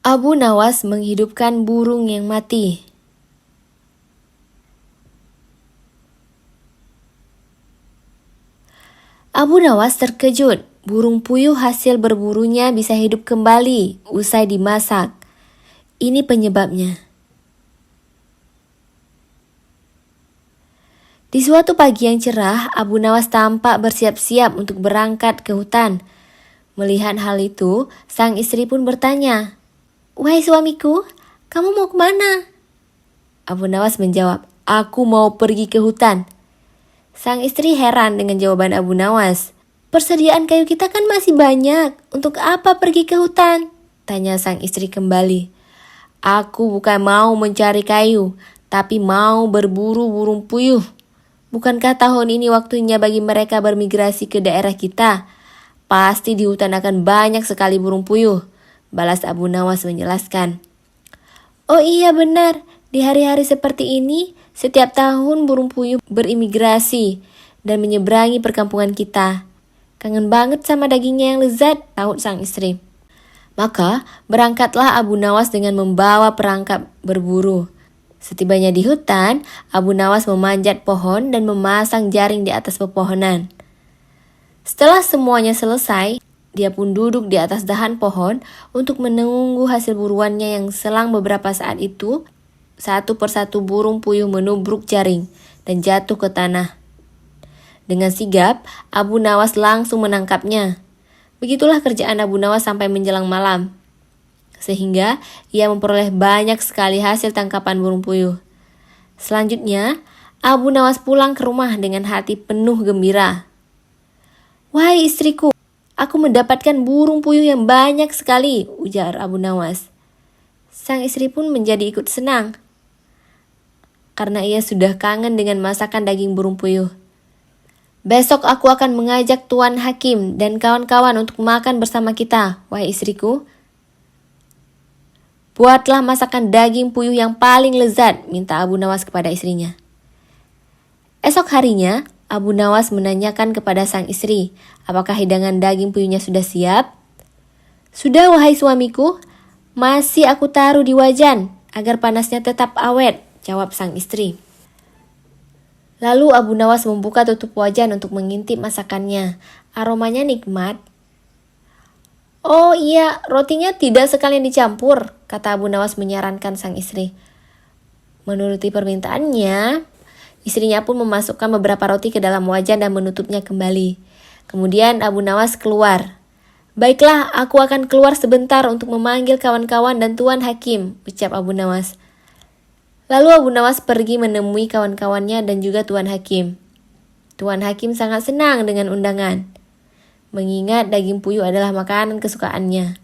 Abu Nawas menghidupkan burung yang mati. Abu Nawas terkejut. Burung puyuh hasil berburunya bisa hidup kembali usai dimasak. Ini penyebabnya. Di suatu pagi yang cerah, Abu Nawas tampak bersiap-siap untuk berangkat ke hutan. Melihat hal itu, sang istri pun bertanya, "Wahai suamiku, kamu mau kemana?" Abu Nawas menjawab, "Aku mau pergi ke hutan." Sang istri heran dengan jawaban Abu Nawas. "Persediaan kayu kita kan masih banyak, untuk apa pergi ke hutan?" Tanya sang istri kembali. "Aku bukan mau mencari kayu, tapi mau berburu burung puyuh. Bukankah tahun ini waktunya bagi mereka bermigrasi ke daerah kita? Pasti di hutan akan banyak sekali burung puyuh," balas Abu Nawas menjelaskan. "Oh iya benar, di hari-hari seperti ini, setiap tahun burung puyuh berimigrasi dan menyeberangi perkampungan kita. Kangen banget sama dagingnya yang lezat," taut sang istri. Maka berangkatlah Abu Nawas dengan membawa perangkap berburu. Setibanya di hutan, Abu Nawas memanjat pohon dan memasang jaring di atas pepohonan. Setelah semuanya selesai, dia pun duduk di atas dahan pohon untuk menunggu hasil buruannya yang selang beberapa saat itu, satu persatu burung puyuh menubruk jaring dan jatuh ke tanah. Dengan sigap, Abu Nawas langsung menangkapnya. Begitulah kerjaan Abu Nawas sampai menjelang malam, sehingga ia memperoleh banyak sekali hasil tangkapan burung puyuh. Selanjutnya, Abu Nawas pulang ke rumah dengan hati penuh gembira. "Wahai istriku, aku mendapatkan burung puyuh yang banyak sekali," ujar Abu Nawas. Sang istri pun menjadi ikut senang, karena ia sudah kangen dengan masakan daging burung puyuh. "Besok aku akan mengajak Tuan Hakim dan kawan-kawan untuk makan bersama kita, wahai istriku. Buatlah masakan daging puyuh yang paling lezat," minta Abu Nawas kepada istrinya. Esok harinya, Abu Nawas menanyakan kepada sang istri, apakah hidangan daging puyuhnya sudah siap? "Sudah, wahai suamiku. Masih aku taruh di wajan agar panasnya tetap awet," jawab sang istri. Lalu Abu Nawas membuka tutup wajan untuk mengintip masakannya. Aromanya nikmat. "Oh iya, rotinya tidak sekalian dicampur," kata Abu Nawas menyarankan sang istri. Menuruti permintaannya, istrinya pun memasukkan beberapa roti ke dalam wajan dan menutupnya kembali. Kemudian Abu Nawas keluar. "Baiklah, aku akan keluar sebentar untuk memanggil kawan-kawan dan Tuan Hakim," ucap Abu Nawas. Lalu Abu Nawas pergi menemui kawan-kawannya dan juga Tuan Hakim. Tuan Hakim sangat senang dengan undangan, mengingat daging puyuh adalah makanan kesukaannya.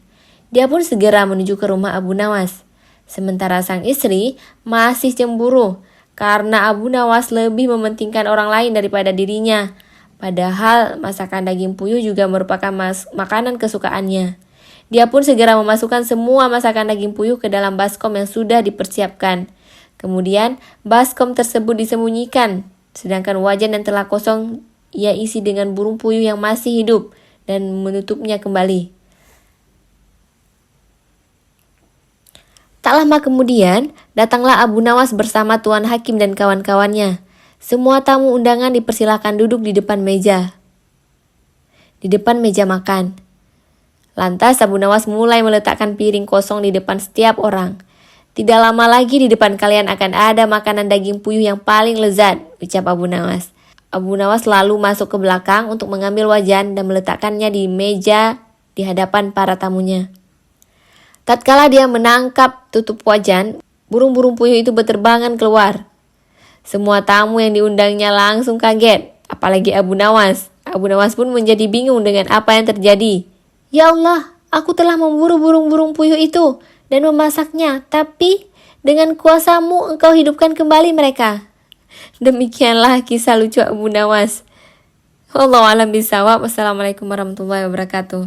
Dia pun segera menuju ke rumah Abu Nawas. Sementara sang istri masih cemburu karena Abu Nawas lebih mementingkan orang lain daripada dirinya. Padahal masakan daging puyuh juga merupakan makanan kesukaannya. Dia pun segera memasukkan semua masakan daging puyuh ke dalam baskom yang sudah dipersiapkan. Kemudian baskom tersebut disembunyikan, sedangkan wajan yang telah kosong ia isi dengan burung puyuh yang masih hidup dan menutupnya kembali. Tak lama kemudian, datanglah Abu Nawas bersama Tuan Hakim dan kawan-kawannya. Semua tamu undangan dipersilakan duduk di depan meja. Di depan meja makan. Lantas Abu Nawas mulai meletakkan piring kosong di depan setiap orang. "Tidak lama lagi di depan kalian akan ada makanan daging puyuh yang paling lezat," ucap Abu Nawas. Abu Nawas lalu masuk ke belakang untuk mengambil wajan dan meletakkannya di meja di hadapan para tamunya. Tatkala dia menangkap tutup wajan, burung-burung puyuh itu berterbangan keluar. Semua tamu yang diundangnya langsung kaget, apalagi Abu Nawas. Abu Nawas pun menjadi bingung dengan apa yang terjadi. "Ya Allah, aku telah memburu burung-burung puyuh itu dan memasaknya, tapi dengan kuasamu engkau hidupkan kembali mereka." Demikianlah kisah lucu Abu Nawas. Wallahu a'lam bishawab. Wassalamualaikum warahmatullahi wabarakatuh.